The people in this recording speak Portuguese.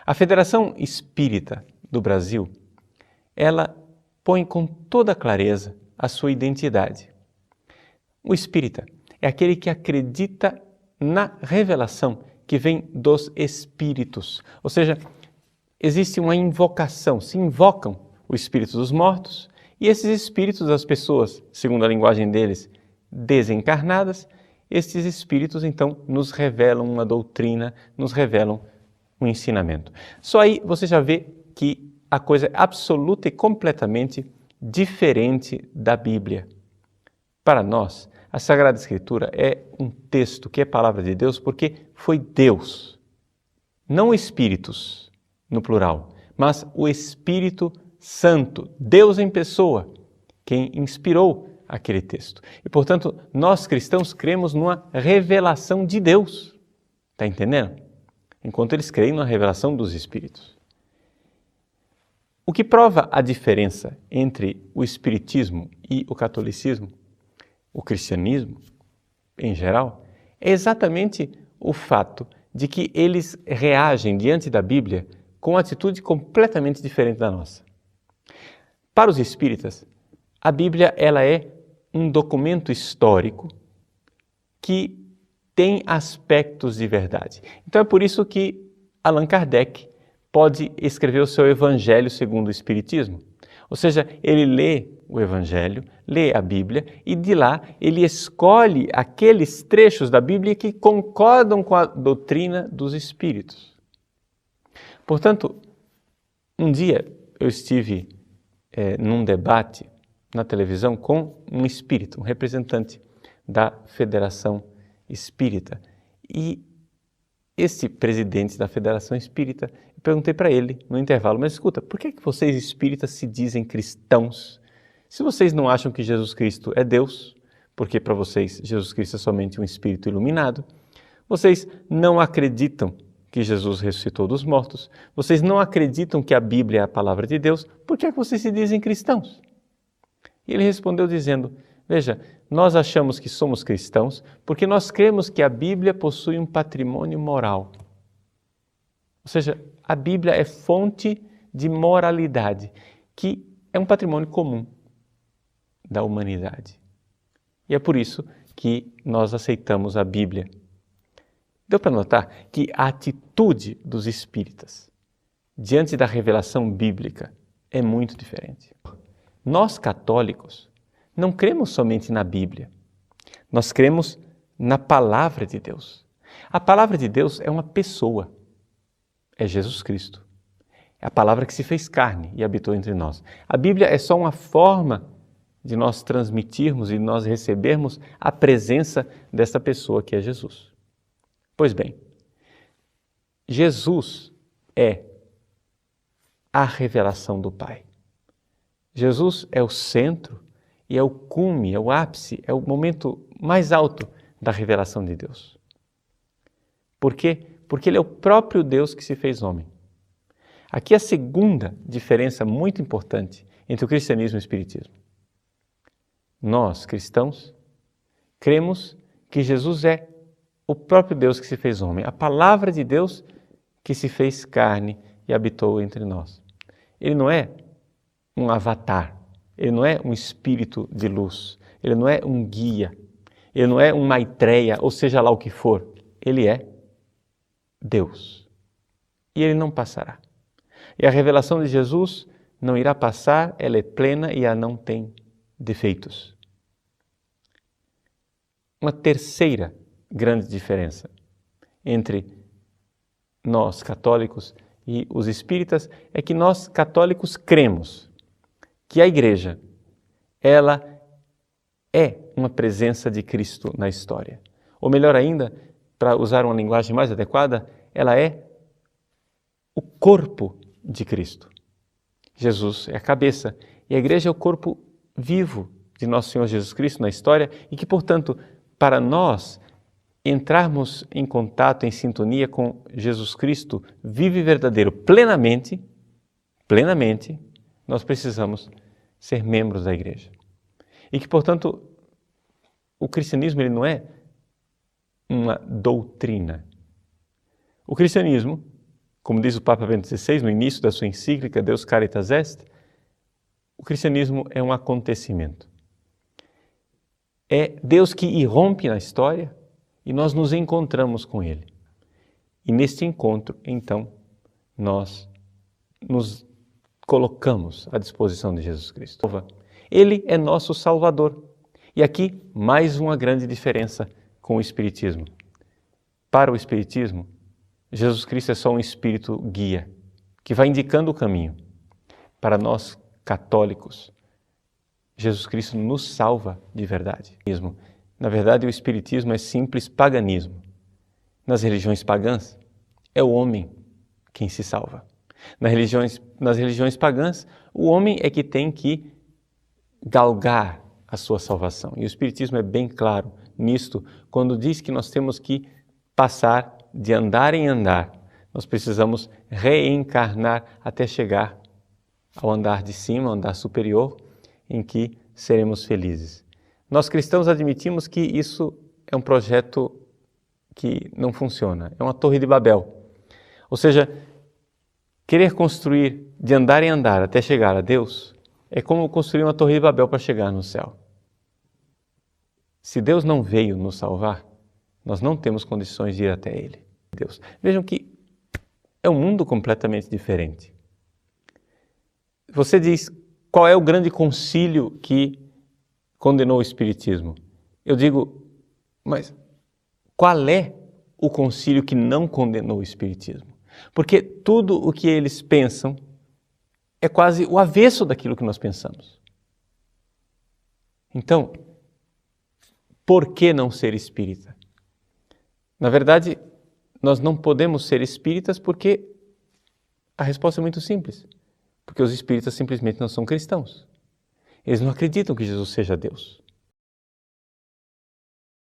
A Federação Espírita do Brasil, ela põe com toda clareza a sua identidade. O espírita é aquele que acredita na revelação que vem dos espíritos. Ou seja, existe uma invocação, se invocam o espírito dos mortos e esses espíritos das pessoas, segundo a linguagem deles, desencarnadas, esses espíritos então nos revelam uma doutrina, nos revelam um ensinamento. Só aí você já vê que a coisa é absoluta e completamente diferente da Bíblia. Para nós, a Sagrada Escritura é um texto que é palavra de Deus porque foi Deus, não espíritos no plural, mas o Espírito Santo, Deus em pessoa, quem inspirou aquele texto. E, portanto, nós cristãos cremos numa revelação de Deus. Está entendendo? Enquanto eles creem na revelação dos Espíritos. O que prova a diferença entre o Espiritismo e o catolicismo, o cristianismo em geral, é exatamente o fato de que eles reagem diante da Bíblia com uma atitude completamente diferente da nossa. Para os espíritas, a Bíblia ela é um documento histórico que tem aspectos de verdade. Então é por isso que Allan Kardec pode escrever o seu Evangelho segundo o Espiritismo. Ou seja, ele lê o Evangelho, lê a Bíblia e de lá ele escolhe aqueles trechos da Bíblia que concordam com a doutrina dos Espíritos. Portanto, um dia eu estive num debate na televisão com um espírita, um representante da Federação Espírita. E esse presidente da Federação Espírita, eu perguntei para ele no intervalo, mas escuta, por que vocês espíritas se dizem cristãos? Se vocês não acham que Jesus Cristo é Deus, porque para vocês Jesus Cristo é somente um espírito iluminado, vocês não acreditam que Jesus ressuscitou dos mortos, vocês não acreditam que a Bíblia é a palavra de Deus, por que vocês se dizem cristãos? E ele respondeu dizendo, veja, nós achamos que somos cristãos porque nós cremos que a Bíblia possui um patrimônio moral. Ou seja, a Bíblia é fonte de moralidade, que é um patrimônio comum da humanidade. E é por isso que nós aceitamos a Bíblia. Deu para notar que a atitude dos espíritas diante da revelação bíblica é muito diferente. Nós católicos não cremos somente na Bíblia, nós cremos na Palavra de Deus. A Palavra de Deus é uma pessoa, é Jesus Cristo. É a palavra que se fez carne e habitou entre nós. A Bíblia é só uma forma de nós transmitirmos e nós recebermos a presença dessa pessoa que é Jesus. Pois bem, Jesus é a revelação do Pai. Jesus é o centro e é o cume, é o ápice, é o momento mais alto da revelação de Deus. Por quê? Porque Ele é o próprio Deus que se fez homem. Aqui a segunda diferença muito importante entre o cristianismo e o espiritismo. Nós, cristãos, cremos que Jesus é o próprio Deus que se fez homem, a palavra de Deus que se fez carne e habitou entre nós. Ele não é um avatar, ele não é um espírito de luz, ele não é um guia, ele não é um Maitreya, ou seja lá o que for, ele é Deus. E ele não passará. E a revelação de Jesus não irá passar, ela é plena e ela não tem defeitos. Uma terceira grande diferença entre nós católicos e os espíritas é que nós católicos cremos que a Igreja, ela é uma presença de Cristo na história. Ou melhor ainda, para usar uma linguagem mais adequada, ela é o corpo de Cristo. Jesus é a cabeça e a Igreja é o corpo vivo de Nosso Senhor Jesus Cristo na história e que, portanto, para nós entrarmos em contato, em sintonia com Jesus Cristo vivo e verdadeiro plenamente, nós precisamos ser membros da Igreja. E que, portanto, o cristianismo ele não é uma doutrina. O cristianismo Como diz o Papa Bento XVI no início da sua encíclica Deus Caritas Est, o cristianismo é um acontecimento. É Deus que irrompe na história e nós nos encontramos com Ele. E neste encontro, então, nós nos colocamos à disposição de Jesus Cristo. Ele é nosso Salvador. E aqui, mais uma grande diferença com o Espiritismo. Para o Espiritismo, Jesus Cristo é só um Espírito guia, que vai indicando o caminho. Para nós, católicos, Jesus Cristo nos salva de verdade. Na verdade, o Espiritismo é simples paganismo. Nas religiões pagãs, é o homem quem se salva. Nas religiões pagãs, o homem é que tem que galgar a sua salvação. E o Espiritismo é bem claro nisto, quando diz que nós temos que passar de andar em andar. Nós precisamos reencarnar até chegar ao andar de cima, ao andar superior, em que seremos felizes. Nós cristãos admitimos que isso é um projeto que não funciona, é uma torre de Babel. Ou seja, querer construir de andar em andar até chegar a Deus é como construir uma torre de Babel para chegar no céu. Se Deus não veio nos salvar, nós não temos condições de ir até Ele. Deus. Vejam que é um mundo completamente diferente. Você diz, qual é o grande concílio que condenou o Espiritismo? Eu digo, mas qual é o concílio que não condenou o Espiritismo? Porque tudo o que eles pensam é quase o avesso daquilo que nós pensamos. Então, por que não ser espírita? Na verdade, nós não podemos ser espíritas porque a resposta é muito simples. Porque os espíritas simplesmente não são cristãos. Eles não acreditam que Jesus seja Deus.